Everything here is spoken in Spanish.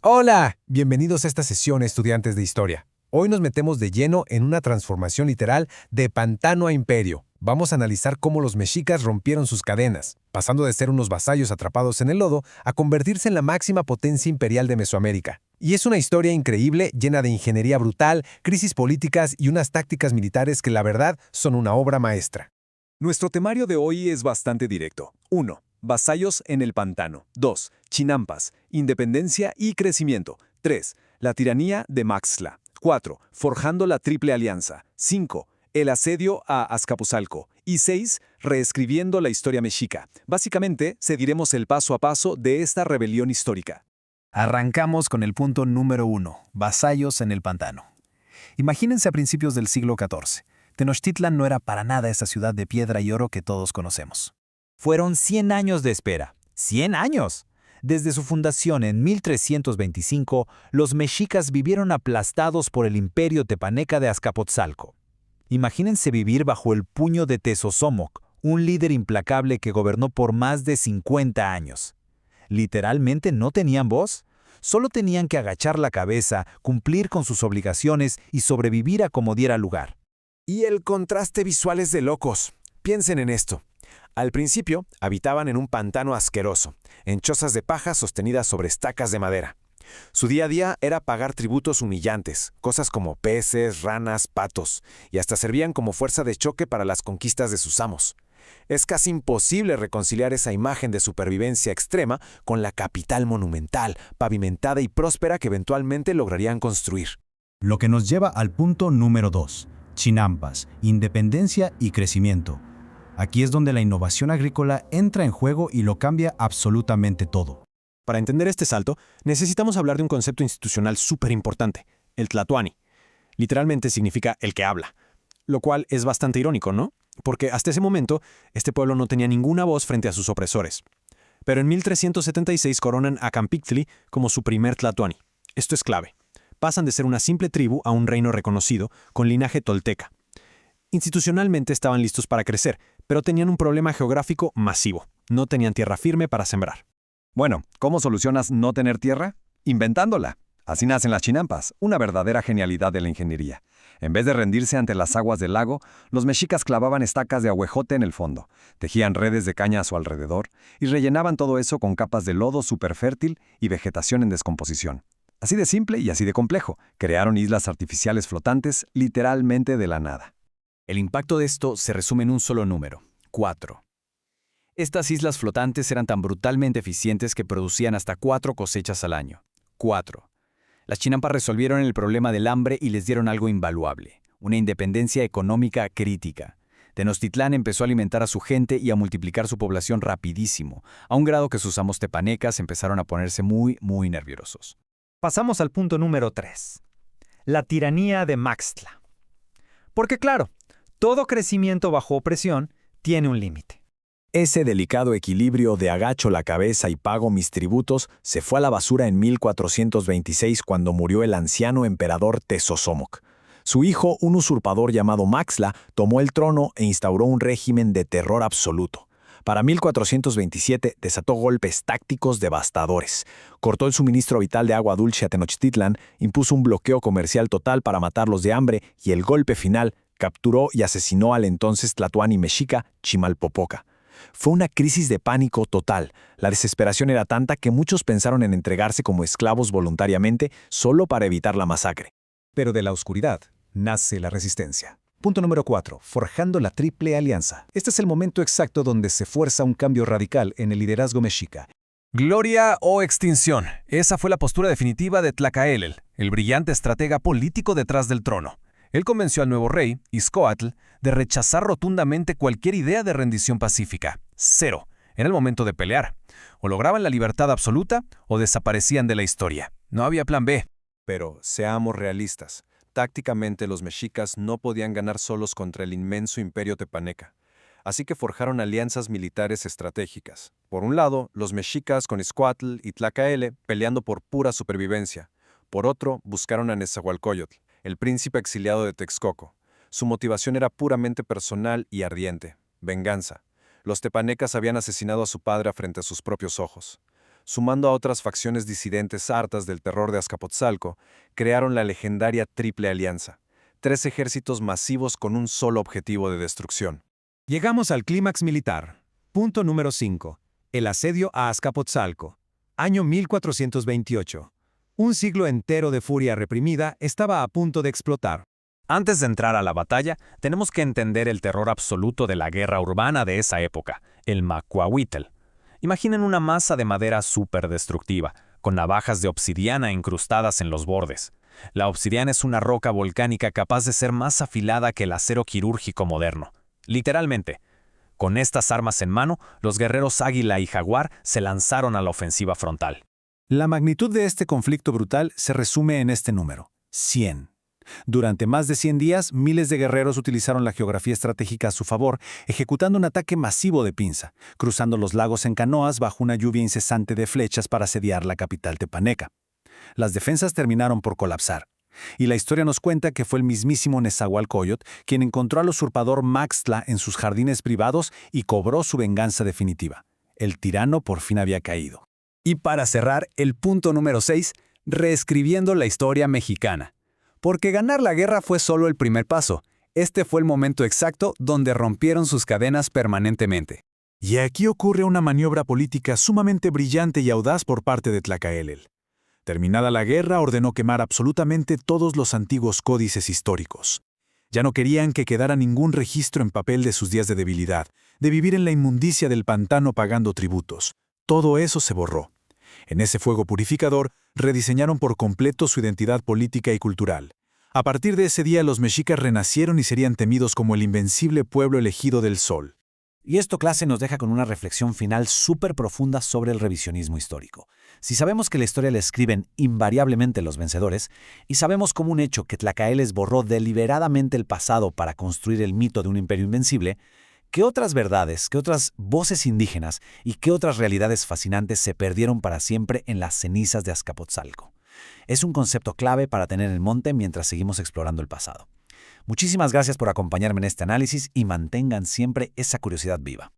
Hola, bienvenidos a esta sesión, estudiantes de historia. Hoy nos metemos de lleno en una transformación literal de pantano a imperio. Vamos a analizar cómo los mexicas rompieron sus cadenas, pasando de ser unos vasallos atrapados en el lodo a convertirse en la máxima potencia imperial de Mesoamérica. Y es una historia increíble, llena de ingeniería brutal, crisis políticas y unas tácticas militares que la verdad son una obra maestra. Nuestro temario de hoy es bastante directo. 1. Vasallos en el pantano. 2. Chinampas, independencia y crecimiento. 3. La tiranía de Maxtla. 4. Forjando la Triple Alianza. 5. El asedio a Azcapotzalco. Y 6. Reescribiendo la historia mexica. Básicamente, seguiremos el paso a paso de esta rebelión histórica. Arrancamos con el punto número 1, vasallos en el pantano. Imagínense a principios del siglo XIV. Tenochtitlan no era para nada esa ciudad de piedra y oro que todos conocemos. Fueron 100 años de espera. ¡100 años! Desde su fundación en 1325, los mexicas vivieron aplastados por el imperio tepaneca de Azcapotzalco. Imagínense vivir bajo el puño de Tezosomoc, un líder implacable que gobernó por más de 50 años. Literalmente no tenían voz. Solo tenían que agachar la cabeza, cumplir con sus obligaciones y sobrevivir a como diera lugar. Y el contraste visual es de locos. Piensen en esto. Al principio, habitaban en un pantano asqueroso, en chozas de paja sostenidas sobre estacas de madera. Su día a día era pagar tributos humillantes, cosas como peces, ranas, patos, y hasta servían como fuerza de choque para las conquistas de sus amos. Es casi imposible reconciliar esa imagen de supervivencia extrema con la capital monumental, pavimentada y próspera que eventualmente lograrían construir. Lo que nos lleva al punto número 2, Chinampas, independencia y crecimiento. Aquí es donde la innovación agrícola entra en juego y lo cambia absolutamente todo. Para entender este salto, necesitamos hablar de un concepto institucional súper importante, el tlatoani. Literalmente significa el que habla, lo cual es bastante irónico, ¿no? Porque hasta ese momento, este pueblo no tenía ninguna voz frente a sus opresores. Pero en 1376 coronan a Campictli como su primer tlatoani. Esto es clave. Pasan de ser una simple tribu a un reino reconocido, con linaje tolteca. Institucionalmente estaban listos para crecer, pero tenían un problema geográfico masivo. No tenían tierra firme para sembrar. Bueno, ¿cómo solucionas no tener tierra? Inventándola. Así nacen las chinampas, una verdadera genialidad de la ingeniería. En vez de rendirse ante las aguas del lago, los mexicas clavaban estacas de ahuejote en el fondo, tejían redes de caña a su alrededor y rellenaban todo eso con capas de lodo superfértil y vegetación en descomposición. Así de simple y así de complejo, crearon islas artificiales flotantes literalmente de la nada. El impacto de esto se resume en un solo número, 4. Estas islas flotantes eran tan brutalmente eficientes que producían hasta 4 cosechas al año. 4. Las chinampas resolvieron el problema del hambre y les dieron algo invaluable, una independencia económica crítica. Tenochtitlán empezó a alimentar a su gente y a multiplicar su población rapidísimo, a un grado que sus amos tepanecas empezaron a ponerse muy nerviosos. Pasamos al punto número 3. La tiranía de Maxtla. Porque claro, todo crecimiento bajo opresión tiene un límite. Ese delicado equilibrio de agacho la cabeza y pago mis tributos se fue a la basura en 1426 cuando murió el anciano emperador Tezosomoc. Su hijo, un usurpador llamado Maxtla, tomó el trono e instauró un régimen de terror absoluto. Para 1427 desató golpes tácticos devastadores. Cortó el suministro vital de agua dulce a Tenochtitlan, impuso un bloqueo comercial total para matarlos de hambre y el golpe final capturó y asesinó al entonces tlatoani mexica Chimalpopoca. Fue una crisis de pánico total. La desesperación era tanta que muchos pensaron en entregarse como esclavos voluntariamente solo para evitar la masacre. Pero de la oscuridad nace la resistencia. Punto número 4. Forjando la Triple Alianza. Este es el momento exacto donde se fuerza un cambio radical en el liderazgo mexica. Gloria o extinción. Esa fue la postura definitiva de Tlacaelel, el brillante estratega político detrás del trono. Él convenció al nuevo rey, Izcoatl, de rechazar rotundamente cualquier idea de rendición pacífica. 0. Era el momento de pelear. O lograban la libertad absoluta o desaparecían de la historia. No había plan B. Pero seamos realistas. Tácticamente los mexicas no podían ganar solos contra el inmenso imperio tepaneca. Así que forjaron alianzas militares estratégicas. Por un lado, los mexicas con Izcoatl y Tlacaele peleando por pura supervivencia. Por otro, buscaron a Nezahualcóyotl, el príncipe exiliado de Texcoco. Su motivación era puramente personal y ardiente: venganza. Los tepanecas habían asesinado a su padre frente a sus propios ojos. sumando a otras facciones disidentes hartas del terror de Azcapotzalco, crearon la legendaria Triple Alianza, 3 ejércitos masivos con un solo objetivo de destrucción. Llegamos al clímax militar. Punto número 5. El asedio a Azcapotzalco. Año 1428. Un siglo entero de furia reprimida estaba a punto de explotar. Antes de entrar a la batalla, tenemos que entender el terror absoluto de la guerra urbana de esa época, el Macuahuitl. Imaginen una masa de madera superdestructiva, con navajas de obsidiana incrustadas en los bordes. La obsidiana es una roca volcánica capaz de ser más afilada que el acero quirúrgico moderno. Literalmente. Con estas armas en mano, los guerreros Águila y Jaguar se lanzaron a la ofensiva frontal. La magnitud de este conflicto brutal se resume en este número: 100. Durante más de 100 días, miles de guerreros utilizaron la geografía estratégica a su favor, ejecutando un ataque masivo de pinza, cruzando los lagos en canoas bajo una lluvia incesante de flechas para asediar la capital tepaneca. Las defensas terminaron por colapsar, y la historia nos cuenta que fue el mismísimo Nezahualcóyotl quien encontró al usurpador Maxtla en sus jardines privados y cobró su venganza definitiva. El tirano por fin había caído. Y para cerrar, el punto número 6, reescribiendo la historia mexicana. Porque ganar la guerra fue solo el primer paso. Este fue el momento exacto donde rompieron sus cadenas permanentemente. Y aquí ocurre una maniobra política sumamente brillante y audaz por parte de Tlacaelel. Terminada la guerra, ordenó quemar absolutamente todos los antiguos códices históricos. Ya no querían que quedara ningún registro en papel de sus días de debilidad, de vivir en la inmundicia del pantano pagando tributos. Todo eso se borró. En ese fuego purificador, rediseñaron por completo su identidad política y cultural. A partir de ese día, los mexicas renacieron y serían temidos como el invencible pueblo elegido del sol. Y esto, clase, nos deja con una reflexión final súper profunda sobre el revisionismo histórico. Si sabemos que la historia la escriben invariablemente los vencedores, y sabemos como un hecho que Tlacaeles borró deliberadamente el pasado para construir el mito de un imperio invencible, ¿qué otras verdades, qué otras voces indígenas y qué otras realidades fascinantes se perdieron para siempre en las cenizas de Azcapotzalco? Es un concepto clave para tener en mente mientras seguimos explorando el pasado. Muchísimas gracias por acompañarme en este análisis y mantengan siempre esa curiosidad viva.